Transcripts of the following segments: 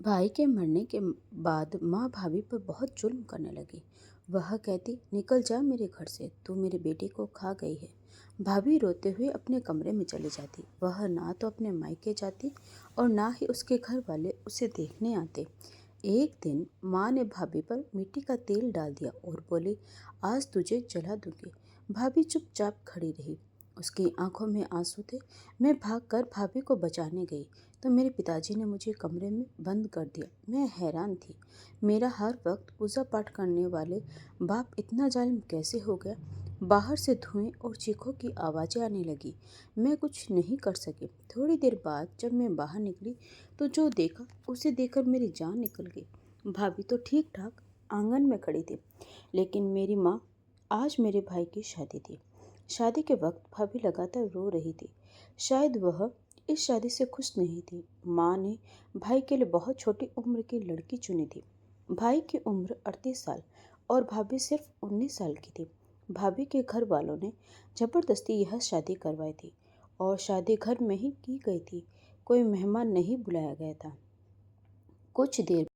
भाई के मरने के बाद माँ भाभी पर बहुत जुल्म करने लगी। वह कहती, निकल जा मेरे घर से, तू मेरे बेटे को खा गई है। भाभी रोते हुए अपने कमरे में चली जाती। वह ना तो अपने मायके जाती और ना ही उसके घर वाले उसे देखने आते। एक दिन माँ ने भाभी पर मिट्टी का तेल डाल दिया और बोली, आज तुझे जला दूंगी। भाभी चुपचाप खड़ी रही। उसकी आंखों में आंसू थे। मैं भागकर भाभी को बचाने गई तो मेरे पिताजी ने मुझे कमरे में बंद कर दिया। मैं हैरान थी। मेरा हर वक्त पूजा पाठ करने वाले बाप इतना जालिम कैसे हो गया। बाहर से धुएं और चीखों की आवाज़ें आने लगी। मैं कुछ नहीं कर सकी। थोड़ी देर बाद जब मैं बाहर निकली तो जो देखा उसे देखकर मेरी जान निकल गई। भाभी तो ठीक ठाक आंगन में खड़ी थी, लेकिन मेरी माँ, आज मेरे भाई की शादी थी। शादी के वक्त भाभी लगातार रो रही थी। शायद वह इस शादी से खुश नहीं थी। माँ ने भाई के लिए बहुत छोटी उम्र की लड़की चुनी थी। भाई की उम्र 38 साल और भाभी सिर्फ 19 साल की थी। भाभी के घर वालों ने जबरदस्ती यह शादी करवाई थी और शादी घर में ही की गई थी। कोई मेहमान नहीं बुलाया गया था। कुछ देर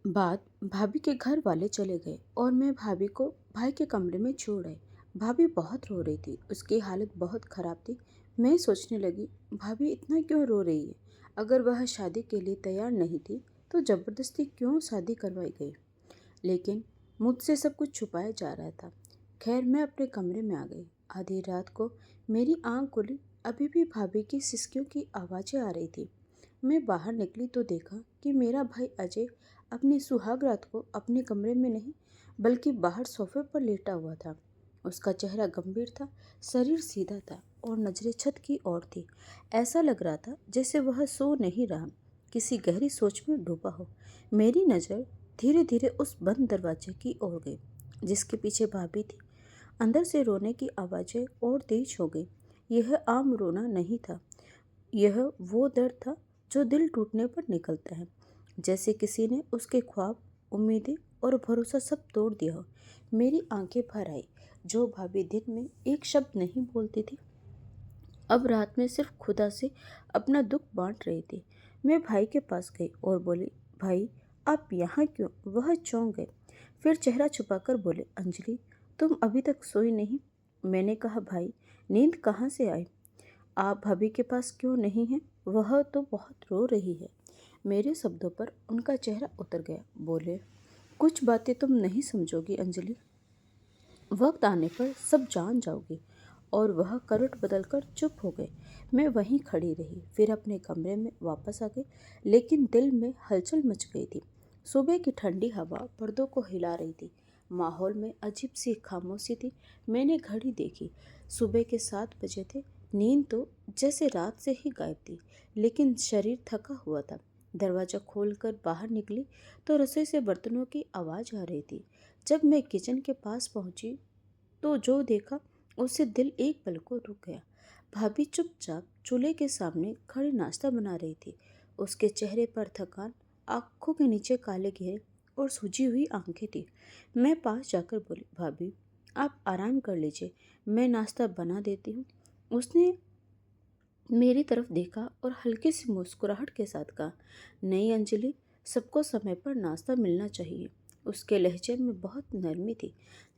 बाद भाभी के घर वाले चले गए और मैं भाभी को भाई के कमरे में छोड़ आई। भाभी बहुत रो रही थी। उसकी हालत बहुत खराब थी। मैं सोचने लगी, भाभी इतना क्यों रो रही है। अगर वह शादी के लिए तैयार नहीं थी तो जबरदस्ती क्यों शादी करवाई गई। लेकिन मुझसे सब कुछ छुपाया जा रहा था। खैर, मैं अपने कमरे में आ गई। आधी रात को मेरी आंख खुली। अभी भी भाभी की सिसकियों की आवाज़ें आ रही थी। मैं बाहर निकली तो देखा कि मेरा भाई अजय अपनी सुहाग रात को अपने कमरे में नहीं बल्कि बाहर सोफे पर लेटा हुआ था। उसका चेहरा गंभीर था, शरीर सीधा था और नजरें छत की ओर थी। ऐसा लग रहा था जैसे वह सो नहीं रहा, किसी गहरी सोच में डूबा हो। मेरी नज़र धीरे धीरे उस बंद दरवाजे की ओर गई जिसके पीछे भाभी थी। अंदर से रोने की आवाज़ें और तेज हो गई। यह आम रोना नहीं था। यह वो दर्द था जो दिल टूटने पर निकलता है, जैसे किसी ने उसके ख्वाब, उम्मीदें और भरोसा सब तोड़ दिया हो। मेरी आंखें भर आई। जो भाभी दिन में एक शब्द नहीं बोलती थी, अब रात में सिर्फ खुदा से अपना दुख बांट रही थी। मैं भाई के पास गई और बोली, भाई आप यहाँ क्यों। वह चौंक गए, फिर चेहरा छुपाकर बोले, अंजलि तुम अभी तक सोई नहीं। मैंने कहा, भाई नींद कहाँ से आई। आप भाभी के पास क्यों नहीं हैं। वह तो बहुत रो रही है। मेरे शब्दों पर उनका चेहरा उतर गया। बोले, कुछ बातें तुम नहीं समझोगी अंजलि, वक्त आने पर सब जान जाओगी। और वह करवट बदलकर चुप हो गए। मैं वहीं खड़ी रही, फिर अपने कमरे में वापस आ गई, लेकिन दिल में हलचल मच गई थी। सुबह की ठंडी हवा पर्दों को हिला रही थी। माहौल में अजीब सी खामोशी थी। मैंने घड़ी देखी, सुबह के 7 बजे थे। नींद तो जैसे रात से ही गायब थी, लेकिन शरीर थका हुआ था। दरवाज़ा खोलकर बाहर निकली तो रसोई से बर्तनों की आवाज़ आ रही थी। जब मैं किचन के पास पहुंची तो जो देखा उससे दिल एक पल को रुक गया। भाभी चुपचाप चूल्हे के सामने खड़ी नाश्ता बना रही थी। उसके चेहरे पर थकान, आंखों के नीचे काले घेरे और सूजी हुई आंखें थी। मैं पास जाकर बोली, भाभी आप आराम कर लीजिए, मैं नाश्ता बना देती हूँ। उसने मेरी तरफ देखा और हल्की सी मुस्कुराहट के साथ कहा, नहीं अंजलि, सबको समय पर नाश्ता मिलना चाहिए। उसके लहजे में बहुत नरमी थी,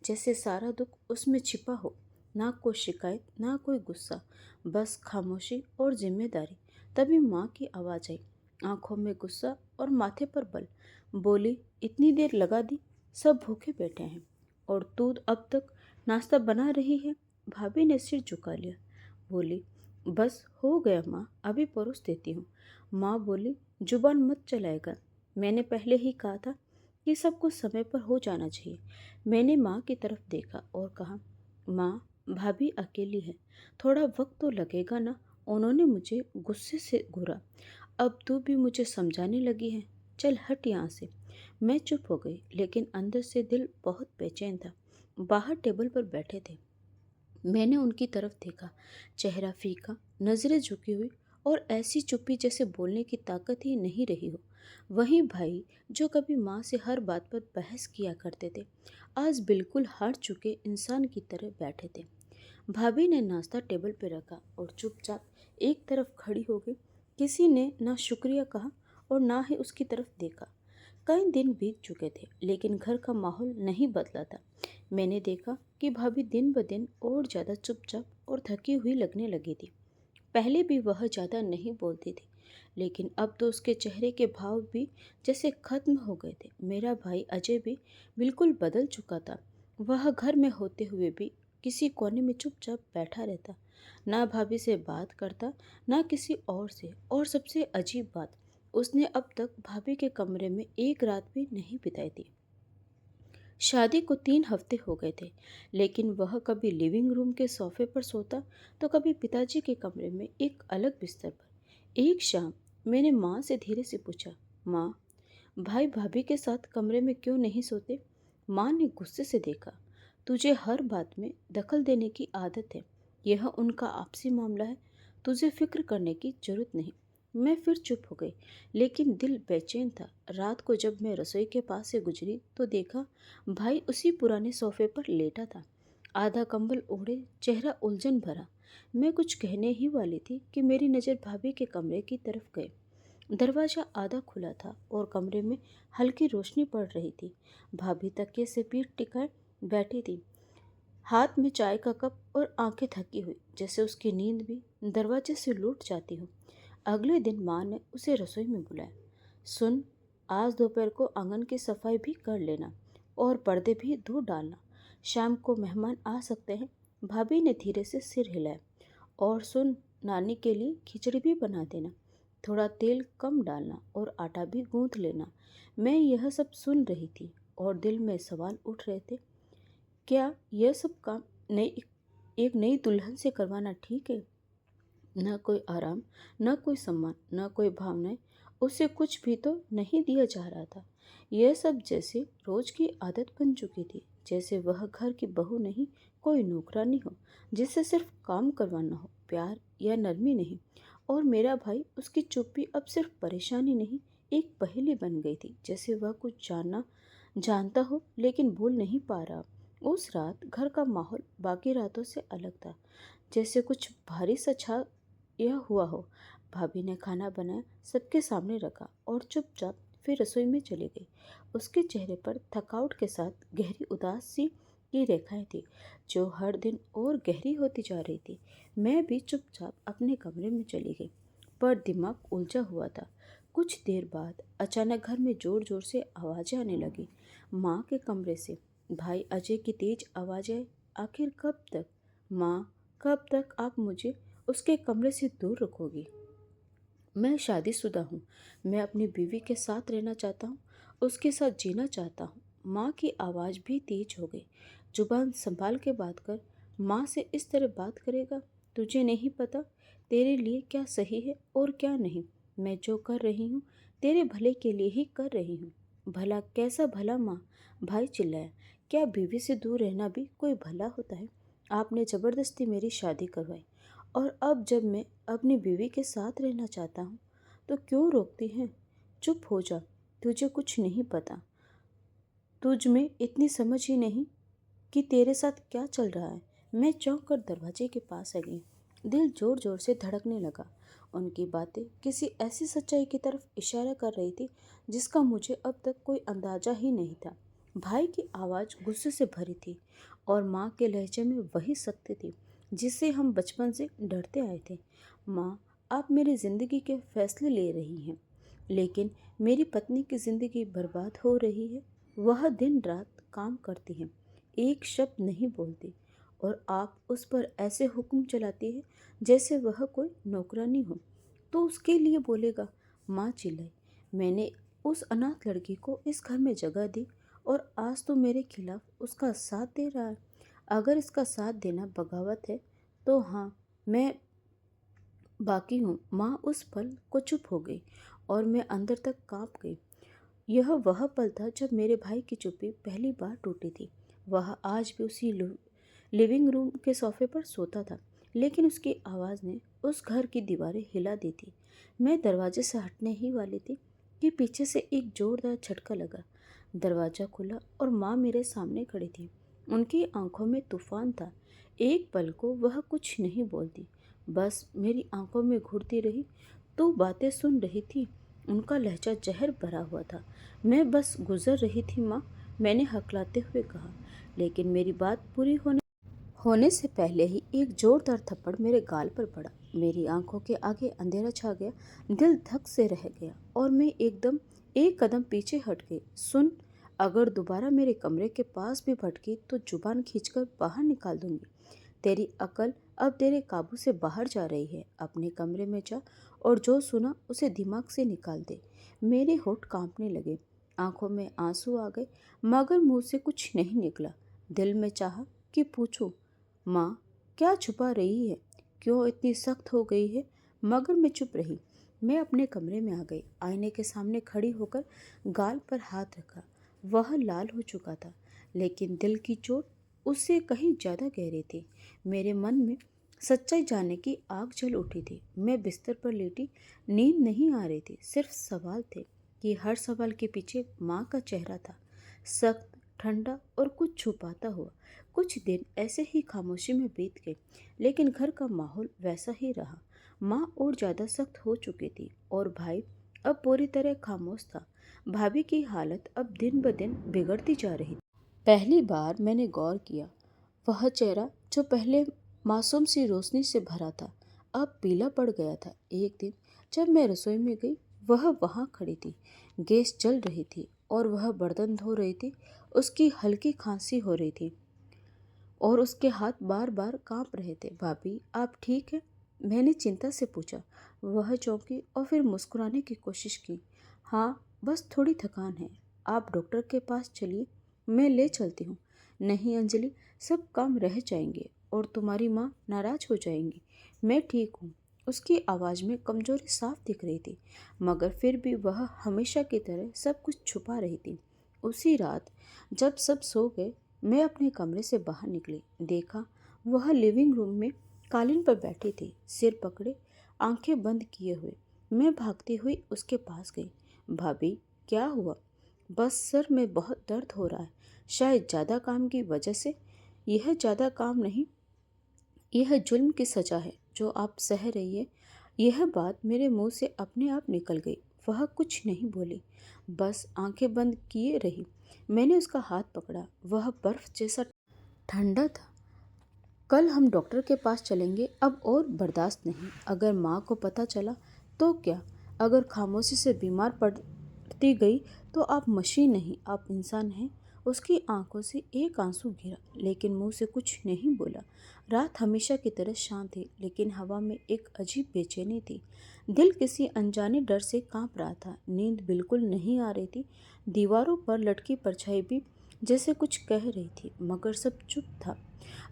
जैसे सारा दुख उसमें छिपा हो। ना कोई शिकायत, ना कोई गुस्सा, बस खामोशी और जिम्मेदारी। तभी माँ की आवाज़ आई, आंखों में गुस्सा और माथे पर बल। बोली, इतनी देर लगा दी, सब भूखे बैठे हैं और तू अब तक नाश्ता बना रही है। भाभी ने सिर झुका लिया। बोली, बस हो गया माँ, अभी परोस देती हूँ। माँ बोली, जुबान मत चलाएगा, मैंने पहले ही कहा था कि सब कुछ समय पर हो जाना चाहिए। मैंने माँ की तरफ देखा और कहा, माँ भाभी अकेली है, थोड़ा वक्त तो लगेगा ना। उन्होंने मुझे गुस्से से घूरा। अब तू भी मुझे समझाने लगी है, चल हट यहाँ से। मैं चुप हो गई, लेकिन अंदर से दिल बहुत बेचैन था। बाहर टेबल पर बैठे थे। मैंने उनकी तरफ देखा, चेहरा फीका, नजरें झुकी हुई और ऐसी चुप्पी जैसे बोलने की ताकत ही नहीं रही हो। वहीं भाई, जो कभी माँ से हर बात पर बहस किया करते थे, आज बिल्कुल हार चुके इंसान की तरह बैठे थे। भाभी ने नाश्ता टेबल पर रखा और चुपचाप एक तरफ खड़ी हो गई। किसी ने ना शुक्रिया कहा और ना ही उसकी तरफ देखा। कई दिन बीत चुके थे लेकिन घर का माहौल नहीं बदला था। मैंने देखा कि भाभी दिन ब दिन और ज़्यादा चुपचाप और थकी हुई लगने लगी थी। पहले भी वह ज़्यादा नहीं बोलती थी लेकिन अब तो उसके चेहरे के भाव भी जैसे खत्म हो गए थे। मेरा भाई अजय भी बिल्कुल बदल चुका था। वह घर में होते हुए भी किसी कोने में चुपचाप बैठा रहता, ना भाभी से बात करता ना किसी और से। और सबसे अजीब बात, उसने अब तक भाभी के कमरे में एक रात भी नहीं बिताई थी। शादी को 3 हफ्ते हो गए थे लेकिन वह कभी लिविंग रूम के सोफे पर सोता तो कभी पिताजी के कमरे में एक अलग बिस्तर पर। एक शाम मैंने माँ से धीरे से पूछा, माँ, भाई भाभी के साथ कमरे में क्यों नहीं सोते? माँ ने गुस्से से देखा, तुझे हर बात में दखल देने की आदत है। यह उनका आपसी मामला है, तुझे फिक्र करने की जरूरत नहीं। मैं फिर चुप हो गई लेकिन दिल बेचैन था। रात को जब मैं रसोई के पास से गुजरी तो देखा भाई उसी पुराने सोफे पर लेटा था, आधा कंबल ओढ़े, चेहरा उलझन भरा। मैं कुछ कहने ही वाली थी कि मेरी नज़र भाभी के कमरे की तरफ गई। दरवाज़ा आधा खुला था और कमरे में हल्की रोशनी पड़ रही थी। भाभी तकिए से पीठ टिकाए बैठी थी, हाथ में चाय का कप और आंखें थकी हुई, जैसे उसकी नींद भी दरवाजे से लूट जाती हो। अगले दिन माँ ने उसे रसोई में बुलाया। सुन, आज दोपहर को आंगन की सफाई भी कर लेना और पर्दे भी धो डालना। शाम को मेहमान आ सकते हैं। भाभी ने धीरे से सिर हिलाया। और सुन, नानी के लिए खिचड़ी भी बना देना, थोड़ा तेल कम डालना और आटा भी गूंथ लेना। मैं यह सब सुन रही थी और दिल में सवाल उठ रहे थे। क्या यह सब काम नई एक नई दुल्हन से करवाना ठीक है? न कोई आराम, न कोई सम्मान, न कोई भावनाएं। उसे कुछ भी तो नहीं दिया जा रहा था। यह सब जैसे रोज की आदत बन चुकी थी, जैसे वह घर की बहू नहीं, कोई नौकरानी हो जिससे सिर्फ काम करवाना हो, प्यार या नरमी नहीं। और मेरा भाई, उसकी चुप्पी अब सिर्फ परेशानी नहीं, एक पहेली बन गई थी, जैसे वह कुछ जानता हो लेकिन बोल नहीं पा रहा। उस रात घर का माहौल बाकी रातों से अलग था, जैसे कुछ भारी सा छा यह हुआ हो। भाभी ने खाना बनाया, सबके सामने रखा और चुपचाप फिर रसोई में चली गई। उसके चेहरे पर थकावट के साथ गहरी उदासी की रेखाएं थी, जो हर दिन और गहरी होती जा रही थी। मैं भी चुपचाप अपने कमरे में चली गई, पर दिमाग उलझा हुआ था। कुछ देर बाद अचानक घर में जोर जोर से आवाजें आने लगी। माँ के कमरे से भाई अजय की तेज आवाजें। आखिर कब तक माँ, कब तक आप मुझे उसके कमरे से दूर रखोगी? मैं शादीशुदा हूँ, मैं अपनी बीवी के साथ रहना चाहता हूँ, उसके साथ जीना चाहता हूँ। माँ की आवाज़ भी तेज हो गई। जुबान संभाल के बात कर, माँ से इस तरह बात करेगा? तुझे नहीं पता तेरे लिए क्या सही है और क्या नहीं। मैं जो कर रही हूँ तेरे भले के लिए ही कर रही हूँ। भला कैसा भला माँ? भाई चिल्लाया। क्या बीवी से दूर रहना भी कोई भला होता है? आपने ज़बरदस्ती मेरी शादी करवाई और अब जब मैं अपनी बीवी के साथ रहना चाहता हूँ तो क्यों रोकती हैं? चुप हो जा, तुझे कुछ नहीं पता। तुझ में इतनी समझ ही नहीं कि तेरे साथ क्या चल रहा है। मैं चौंक कर दरवाजे के पास आ गई। दिल जोर जोर से धड़कने लगा। उनकी बातें किसी ऐसी सच्चाई की तरफ इशारा कर रही थी जिसका मुझे अब तक कोई अंदाजा ही नहीं था। भाई की आवाज़ गुस्से से भरी थी और माँ के लहजे में वही सत्य थी जिससे हम बचपन से डरते आए थे। माँ, आप मेरी ज़िंदगी के फैसले ले रही हैं लेकिन मेरी पत्नी की ज़िंदगी बर्बाद हो रही है। वह दिन रात काम करती है, एक शब्द नहीं बोलती, और आप उस पर ऐसे हुक्म चलाती है जैसे वह कोई नौकरानी हो। तो उसके लिए बोलेगा? माँ चिल्लाई। मैंने उस अनाथ लड़की को इस घर में जगह दी और आज तो मेरे खिलाफ उसका साथ दे रहा है। अगर इसका साथ देना बगावत है तो हाँ, मैं बाकी हूँ। माँ उस पल को चुप हो गई और मैं अंदर तक कांप गई। यह वह पल था जब मेरे भाई की चुप्पी पहली बार टूटी थी। वह आज भी उसी लिविंग रूम के सोफे पर सोता था, लेकिन उसकी आवाज़ ने उस घर की दीवारें हिला दी थी। मैं दरवाजे से हटने ही वाली थी कि पीछे से एक जोरदार झटका लगा। दरवाज़ा खुला और माँ मेरे सामने खड़ी थी। उनकी आंखों में तूफान था। एक पल को वह कुछ नहीं बोलती, बस मेरी आंखों में घूरती रही। तो बातें सुन रही थी। उनका लहजा जहर भरा हुआ था। मैं बस गुजर रही थी माँ, मैंने हकलाते हुए कहा। लेकिन मेरी बात पूरी होने से पहले ही एक जोरदार थप्पड़ मेरे गाल पर पड़ा। मेरी आंखों के आगे अंधेरा छा गया, दिल धक से रह गया और मैं एक कदम पीछे हट गई। सुन, अगर दोबारा मेरे कमरे के पास भी भटकी तो जुबान खींचकर बाहर निकाल दूंगी। तेरी अकल अब तेरे काबू से बाहर जा रही है। अपने कमरे में जा और जो सुना उसे दिमाग से निकाल दे। मेरे होठ कांपने लगे, आंखों में आंसू आ गए, मगर मुंह से कुछ नहीं निकला। दिल में चाहा कि पूछूं, माँ क्या छुपा रही है, क्यों इतनी सख्त हो गई है, मगर मैं चुप रही। मैं अपने कमरे में आ गई, आईने के सामने खड़ी होकर गाल पर हाथ रखा। वह लाल हो चुका था, लेकिन दिल की चोट उससे कहीं ज़्यादा गहरी थी। मेरे मन में सच्चाई जानने की आग जल उठी थी। मैं बिस्तर पर लेटी, नींद नहीं आ रही थी, सिर्फ सवाल थे कि हर सवाल के पीछे माँ का चेहरा था, सख्त, ठंडा और कुछ छुपाता हुआ। कुछ दिन ऐसे ही खामोशी में बीत गए, लेकिन घर का माहौल वैसा ही रहा। माँ और ज़्यादा सख्त हो चुकी थी और भाई अब पूरी तरह खामोश था। भाभी की हालत अब दिन ब दिन बिगड़ती जा रही थी। पहली बार मैंने गौर किया, वह चेहरा जो पहले मासूम सी रोशनी से भरा था अब पीला पड़ गया था। एक दिन जब मैं रसोई में गई, वह वहाँ खड़ी थी। गैस जल रही थी और वह बर्तन धो रही थी। उसकी हल्की खांसी हो रही थी और उसके हाथ बार बार कांप रहे थे। भाभी आप ठीक हैं? मैंने चिंता से पूछा। वह चौंकी और फिर मुस्कुराने की कोशिश की। हाँ, बस थोड़ी थकान है। आप डॉक्टर के पास चलिए, मैं ले चलती हूँ। नहीं अंजलि, सब काम रह जाएंगे और तुम्हारी माँ नाराज हो जाएंगी। मैं ठीक हूँ। उसकी आवाज़ में कमजोरी साफ दिख रही थी, मगर फिर भी वह हमेशा की तरह सब कुछ छुपा रही थी। उसी रात जब सब सो गए, मैं अपने कमरे से बाहर निकली। देखा वह लिविंग रूम में कालीन पर बैठी थी, सिर पकड़े, आंखें बंद किए हुए। मैं भागती हुई उसके पास गई। भाभी क्या हुआ? बस सर में बहुत दर्द हो रहा है, शायद ज़्यादा काम की वजह से। यह ज़्यादा काम नहीं, यह जुल्म की सज़ा है जो आप सह रही है। यह बात मेरे मुंह से अपने आप निकल गई। वह कुछ नहीं बोली, बस आंखें बंद किए रही। मैंने उसका हाथ पकड़ा, वह बर्फ जैसा ठंडा था। कल हम डॉक्टर के पास चलेंगे, अब और बर्दाश्त नहीं। अगर माँ को पता चला तो क्या? अगर खामोशी से बीमार पड़ती गई तो आप मशीन नहीं, आप इंसान हैं। उसकी आंखों से एक आंसू गिरा, लेकिन मुंह से कुछ नहीं बोला। रात हमेशा की तरह शांत थी, लेकिन हवा में एक अजीब बेचैनी थी। दिल किसी अनजाने डर से कांप रहा था। नींद बिल्कुल नहीं आ रही थी। दीवारों पर लटकी परछाई भी जैसे कुछ कह रही थी, मगर सब चुप था।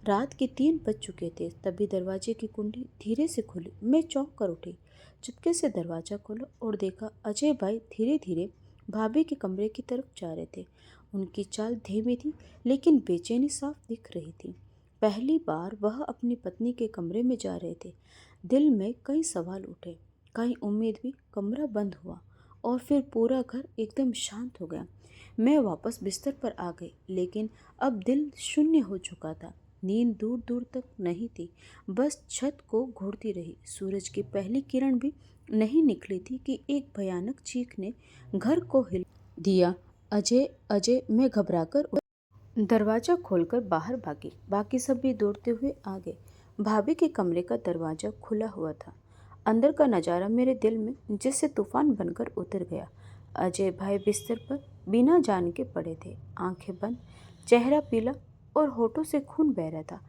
रात के 3 बज चुके थे। तभी दरवाजे की कुंडी धीरे से खुली। मैं चौंक कर उठी, चुपके से दरवाज़ा खोला और देखा अजय भाई धीरे धीरे भाभी के कमरे की तरफ जा रहे थे। उनकी चाल धीमी थी, लेकिन बेचैनी साफ दिख रही थी। पहली बार वह अपनी पत्नी के कमरे में जा रहे थे। दिल में कई सवाल उठे, कई उम्मीद भी। कमरा बंद हुआ और फिर पूरा घर एकदम शांत हो गया। मैं वापस बिस्तर पर आ गई, लेकिन अब दिल शून्य हो चुका था। नींद दूर दूर तक नहीं थी, बस छत को घूरती रही। सूरज की पहली किरण भी नहीं निकली थी कि एक भयानक चीख ने घर को हिला दिया। अजय, अजय! मैं घबराकर दरवाजा खोलकर बाहर भागी। बाकी सब भी दौड़ते हुए आ गए। भाभी के कमरे का दरवाजा खुला हुआ था। अंदर का नज़ारा मेरे दिल में जैसे तूफान बनकर उतर गया। अजय भाई बिस्तर पर बिना जान के पड़े थे, आंखें बंद, चेहरा पीला और होठों से खून बह रहा था।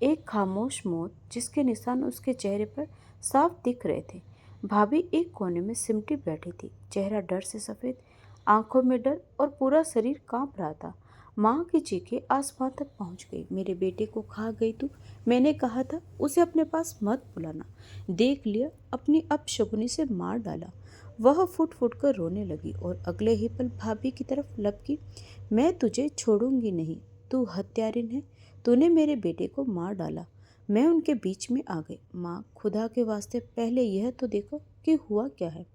एक खामोश मौत जिसके निशान उसके चेहरे पर साफ दिख रहे थे। भाभी एक कोने में सिमटी बैठी थी, चेहरा डर से सफ़ेद, आंखों में डर और पूरा शरीर कांप रहा था। माँ की चीखें आसमान तक पहुँच गई। मेरे बेटे को खा गई तू, मैंने कहा था उसे अपने पास मत बुलाना। देख लिया, अपनी अपशगुनी से मार डाला। वह फुट फुट कर रोने लगी और अगले ही पल भाभी की तरफ लपकी। मैं तुझे छोड़ूंगी नहीं, तू हत्यारिन है, तूने मेरे बेटे को मार डाला। मैं उनके बीच में आ गई। माँ, खुदा के वास्ते पहले यह तो देखो कि हुआ क्या है।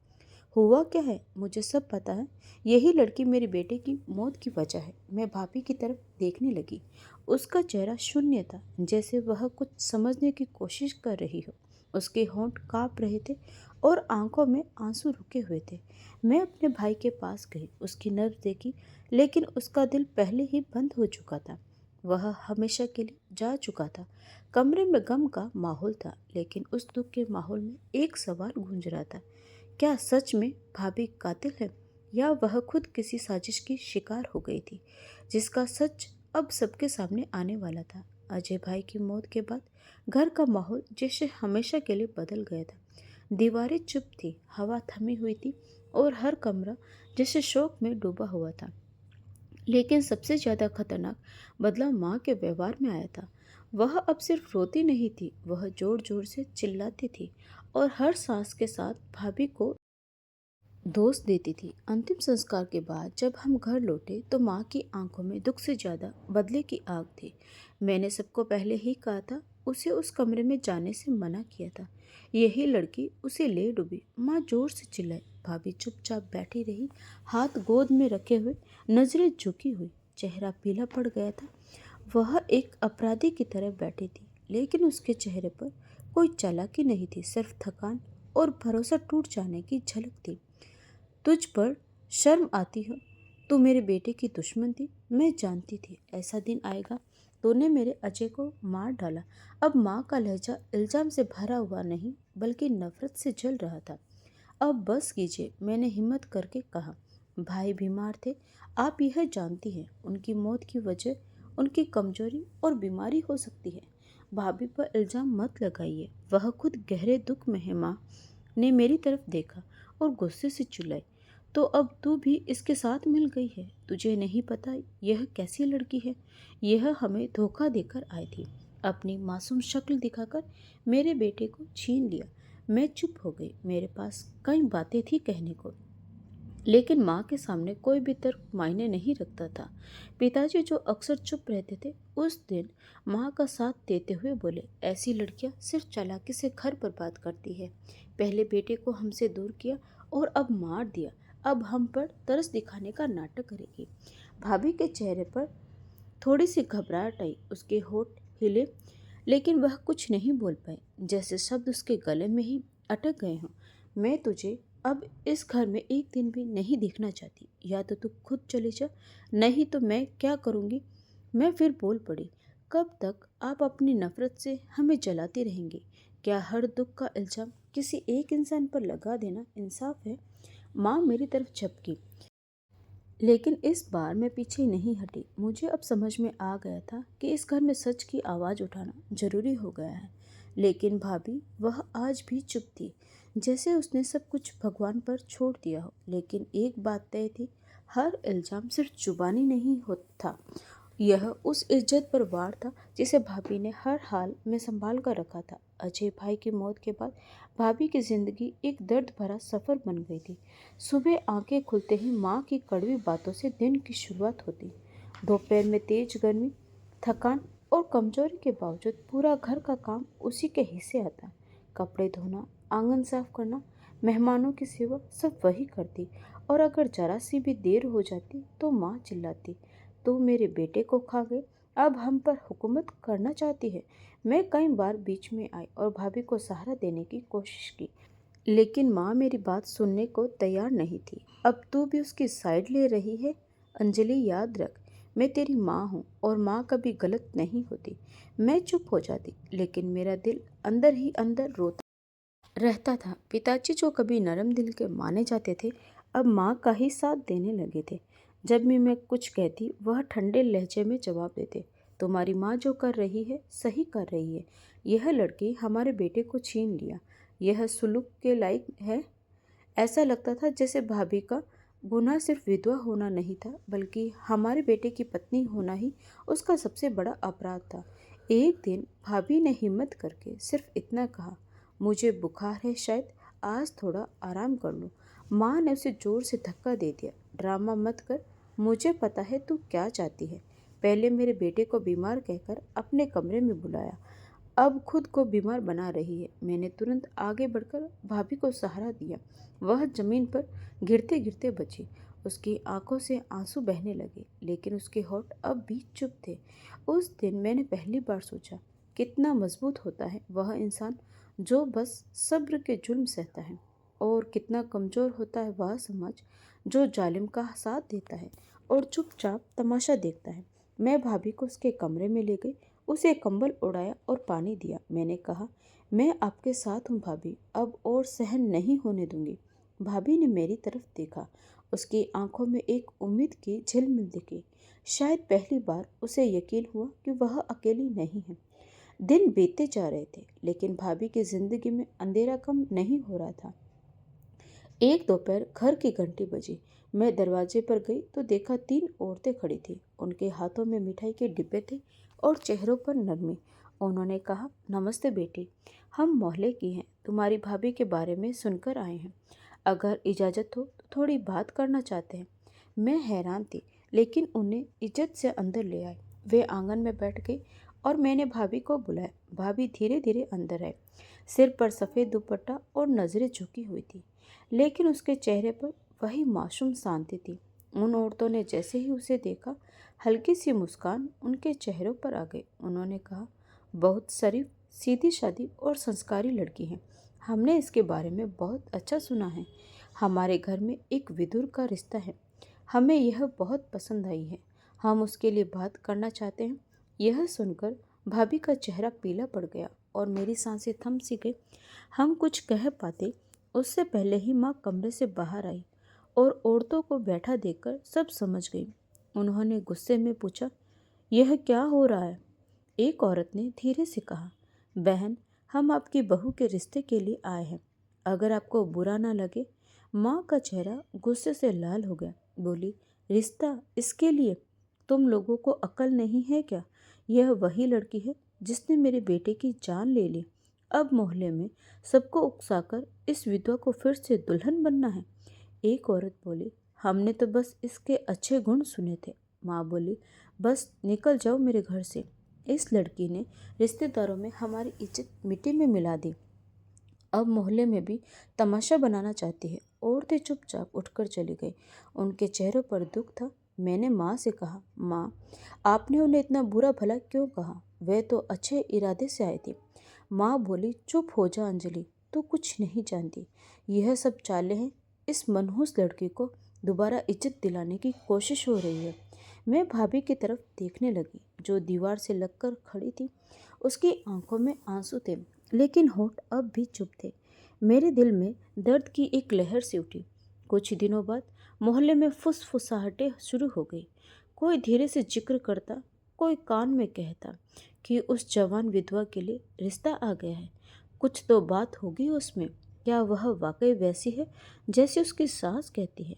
हुआ क्या है मुझे सब पता है। यही लड़की मेरे बेटे की मौत की वजह है। मैं भाभी की तरफ देखने लगी। उसका चेहरा शून्य था, जैसे वह कुछ समझने की कोशिश कर रही हो। उसके होंठ कांप रहे थे और आंखों में आंसू रुके हुए थे। मैं अपने भाई के पास गई, उसकी नब्ज देखी, लेकिन उसका दिल पहले ही बंद हो चुका था। वह हमेशा के लिए जा चुका था। कमरे में गम का माहौल था, लेकिन उस दुख के माहौल में एक सवाल गूंज रहा था। क्या सच में भाभी कातिल है, या वह खुद किसी साजिश की शिकार हो गई थी, जिसका सच अब सबके सामने आने वाला था। अजय भाई की मौत के बाद घर का माहौल जैसे हमेशा के लिए बदल गया था। दीवारें चुप थी, हवा थमी हुई थी, और हर कमरा जैसे शोक में डूबा हुआ था। लेकिन सबसे ज्यादा खतरनाक बदलाव माँ के व्यवहार में आया था। वह अब सिर्फ रोती नहीं थी, वह जोर जोर से चिल्लाती थी और हर सांस के साथ भाभी को दोष देती थी। अंतिम संस्कार के बाद जब हम घर लौटे तो माँ की आंखों में दुख से ज्यादा बदले की आग थी। मैंने सबको पहले ही कहा था, उसे उस कमरे में जाने से मना किया था। यही लड़की उसे ले डूबी। माँ जोर से चिल्लाई। भाभी चुपचाप बैठी रही, हाथ गोद में रखे हुए, नजरें झुकी हुई। चेहरा पीला पड़ गया था। वह एक अपराधी की तरह बैठी थी, लेकिन उसके चेहरे पर कोई चालाकी नहीं थी, सिर्फ थकान और भरोसा टूट जाने की झलक थी। तुझ पर शर्म आती हो? तू मेरे बेटे की दुश्मन थी। मैं जानती थी ऐसा दिन आएगा। तूने मेरे अजय को मार डाला। अब माँ का लहजा इल्जाम से भरा हुआ नहीं, बल्कि नफरत से जल रहा था। अब बस कीजिए, मैंने हिम्मत करके कहा। भाई बीमार थे, आप यह जानती हैं। उनकी मौत की वजह उनकी कमजोरी और बीमारी हो सकती है। भाभी पर इल्जाम मत लगाइए। वह खुद गहरे दुख में है। माँ ने मेरी तरफ देखा और गुस्से से चिल्लाई। तो अब तू भी इसके साथ मिल गई है। तुझे नहीं पता यह कैसी लड़की है। यह हमें धोखा देकर आई थी। अपनी मासूम शक्ल दिखाकर मेरे बेटे को छीन लिया। मैं चुप हो गई। मेरे पास कई बातें थी कहने को, लेकिन माँ के सामने कोई भी तर्क मायने नहीं रखता था। पिताजी जो अक्सर चुप रहते थे, उस दिन माँ का साथ देते हुए बोले, ऐसी लड़कियाँ सिर्फ चालाकी से घर बर्बाद करती है। पहले बेटे को हमसे दूर किया और अब मार दिया। अब हम पर तरस दिखाने का नाटक करेगी। भाभी के चेहरे पर थोड़ी सी घबराहट आई। उसके होठ हिले, लेकिन वह कुछ नहीं बोल पाई, जैसे शब्द उसके गले में ही अटक गए हों। मैं तुझे अब इस घर में एक दिन भी नहीं देखना चाहती। या तो तू खुद चली जा, नहीं तो मैं क्या करूँगी। मैं फिर बोल पड़ी, कब तक आप अपनी नफरत से हमें जलाती रहेंगे। क्या हर दुख का इल्जाम किसी एक इंसान पर लगा देना इंसाफ है। माँ मेरी तरफ झपकी, लेकिन इस बार मैं पीछे नहीं हटी। मुझे अब समझ में आ गया था कि इस घर में सच की आवाज़ उठाना जरूरी हो गया है। लेकिन भाभी, वह आज भी चुप थी, जैसे उसने सब कुछ भगवान पर छोड़ दिया हो। लेकिन एक बात तय थी, हर इल्जाम सिर्फ जुबानी नहीं होता, यह उस इज्जत पर वार था जिसे भाभी ने हर हाल में संभाल कर रखा था। अजय भाई की मौत के बाद भाभी की जिंदगी एक दर्द भरा सफर बन गई थी। सुबह आंखें खुलते ही माँ की कड़वी बातों से दिन की शुरुआत होती। दोपहर में तेज गर्मी, थकान और कमजोरी के बावजूद पूरा घर का काम उसी के हिस्से आता। कपड़े धोना, आंगन साफ करना, मेहमानों की सेवा सब वही करती। और अगर जरा सी भी देर हो जाती तो माँ चिल्लाती, तू मेरे बेटे को खा गई, अब हम पर हुकूमत करना चाहती है। मैं कई बार बीच में आई और भाभी को सहारा देने की कोशिश की, लेकिन माँ मेरी बात सुनने को तैयार नहीं थी। अब तू भी उसकी साइड ले रही है। अंजलि, याद रख, मैं तेरी माँ हूँ और माँ कभी गलत नहीं होती। मैं चुप हो जाती, लेकिन मेरा दिल अंदर ही अंदर रोता रहता था। पिताजी जो कभी नरम दिल के माने जाते थे, अब माँ का ही साथ देने लगे थे। जब भी मैं कुछ कहती, वह ठंडे लहजे में जवाब देते, तुम्हारी माँ जो कर रही है सही कर रही है। यह लड़की हमारे बेटे को छीन लिया, यह सुलूक के लायक है। ऐसा लगता था जैसे भाभी का गुनाह सिर्फ विधवा होना नहीं था, बल्कि हमारे बेटे की पत्नी होना ही उसका सबसे बड़ा अपराध था। एक दिन भाभी ने हिम्मत करके सिर्फ इतना कहा, मुझे बुखार है, शायद आज थोड़ा आराम कर लो। माँ ने उसे जोर से धक्का दे दिया। ड्रामा मत कर, मुझे पता है तू क्या चाहती है। पहले मेरे बेटे को बीमार कहकर अपने कमरे में बुलाया, अब खुद को बीमार बना रही है। मैंने तुरंत आगे बढ़कर भाभी को सहारा दिया। वह जमीन पर गिरते गिरते बची। उसकी आंखों से आंसू बहने लगे, लेकिन उसके होठ अब भी चुप थे। उस दिन मैंने पहली बार सोचा, कितना मजबूत होता है वह इंसान जो बस सब्र के जुल्म सहता है। और कितना कमज़ोर होता है वह समझ जो जालिम का साथ देता है और चुपचाप तमाशा देखता है। मैं भाभी को उसके कमरे में ले गई, उसे कंबल उड़ाया और पानी दिया। मैंने कहा, मैं आपके साथ हूँ भाभी, अब और सहन नहीं होने दूंगी। भाभी ने मेरी तरफ देखा। उसकी आंखों में एक उम्मीद की झिलमिल दिखी। शायद पहली बार उसे यकीन हुआ कि वह अकेली नहीं है। दिन बीतते जा रहे थे, लेकिन भाभी की जिंदगी में अंधेरा कम नहीं हो रहा था। एक दोपहर घर की घंटी बजी। मैं दरवाजे पर गई तो देखा 3 औरतें खड़ी थी। उनके हाथों में मिठाई के डिब्बे थे और चेहरों पर नरमी। उन्होंने कहा, नमस्ते बेटी, हम मोहल्ले की हैं, तुम्हारी भाभी के बारे में सुनकर आए हैं। अगर इजाज़त हो तो थोड़ी बात करना चाहते हैं। मैं हैरान थी, लेकिन उन्हें इज्जत से अंदर ले आए। वे आंगन में बैठ गई और मैंने भाभी को बुलाया। भाभी धीरे धीरे अंदर आए। सिर पर सफ़ेद दुपट्टा और नज़रें झुकी हुई थी, लेकिन उसके चेहरे पर वही मासूम शांति थी। उन औरतों ने जैसे ही उसे देखा, हल्की सी मुस्कान उनके चेहरों पर आ गई। उन्होंने कहा, बहुत शरीफ, सीधी सादी और संस्कारी लड़की है। हमने इसके बारे में बहुत अच्छा सुना है। हमारे घर में एक विदुर का रिश्ता है। हमें यह बहुत पसंद आई है। हम उसके लिए बात करना चाहते हैं। यह सुनकर भाभी का चेहरा पीला पड़ गया और मेरी सांसें थम सी गई। हम कुछ कह पाते उससे पहले ही माँ कमरे से बाहर आई और औरतों को बैठा देखकर सब समझ गई। उन्होंने गुस्से में पूछा, यह क्या हो रहा है? एक औरत ने धीरे से कहा, बहन, हम आपकी बहू के रिश्ते के लिए आए हैं, अगर आपको बुरा ना लगे। माँ का चेहरा गुस्से से लाल हो गया। बोली, रिश्ता इसके लिए? तुम लोगों को अकल नहीं है क्या? यह वही लड़की है जिसने मेरे बेटे की जान ले ली। अब मोहल्ले में सबको उकसाकर इस विधवा को फिर से दुल्हन बनना है। एक औरत बोली, हमने तो बस इसके अच्छे गुण सुने थे। माँ बोली, बस निकल जाओ मेरे घर से। इस लड़की ने रिश्तेदारों में हमारी इज्जत मिट्टी में मिला दी। अब मोहल्ले में भी तमाशा बनाना चाहती है। औरतें चुपचाप उठकर चली गई। उनके चेहरों पर दुख था। मैंने माँ से कहा, माँ, आपने उन्हें इतना बुरा भला क्यों कहा? वे तो अच्छे इरादे से आए थे। माँ बोली, चुप हो जा अंजलि, तू कुछ नहीं जानती। यह सब चालें हैं। इस मनहूस लड़की को दोबारा इज्जत दिलाने की कोशिश हो रही है। मैं भाभी की तरफ देखने लगी, जो दीवार से लगकर खड़ी थी। उसकी आंखों में आंसू थे, लेकिन होठ अब भी चुप थे। मेरे दिल में दर्द की एक लहर सी उठी। कुछ दिनों बाद मोहल्ले में फुसफुसाहटें शुरू हो गई। कोई धीरे से जिक्र करता, कोई कान में कहता कि उस जवान विधवा के लिए रिश्ता आ गया है। कुछ तो बात होगी उसमें। क्या वह वाकई वैसी है जैसे उसकी सास कहती है?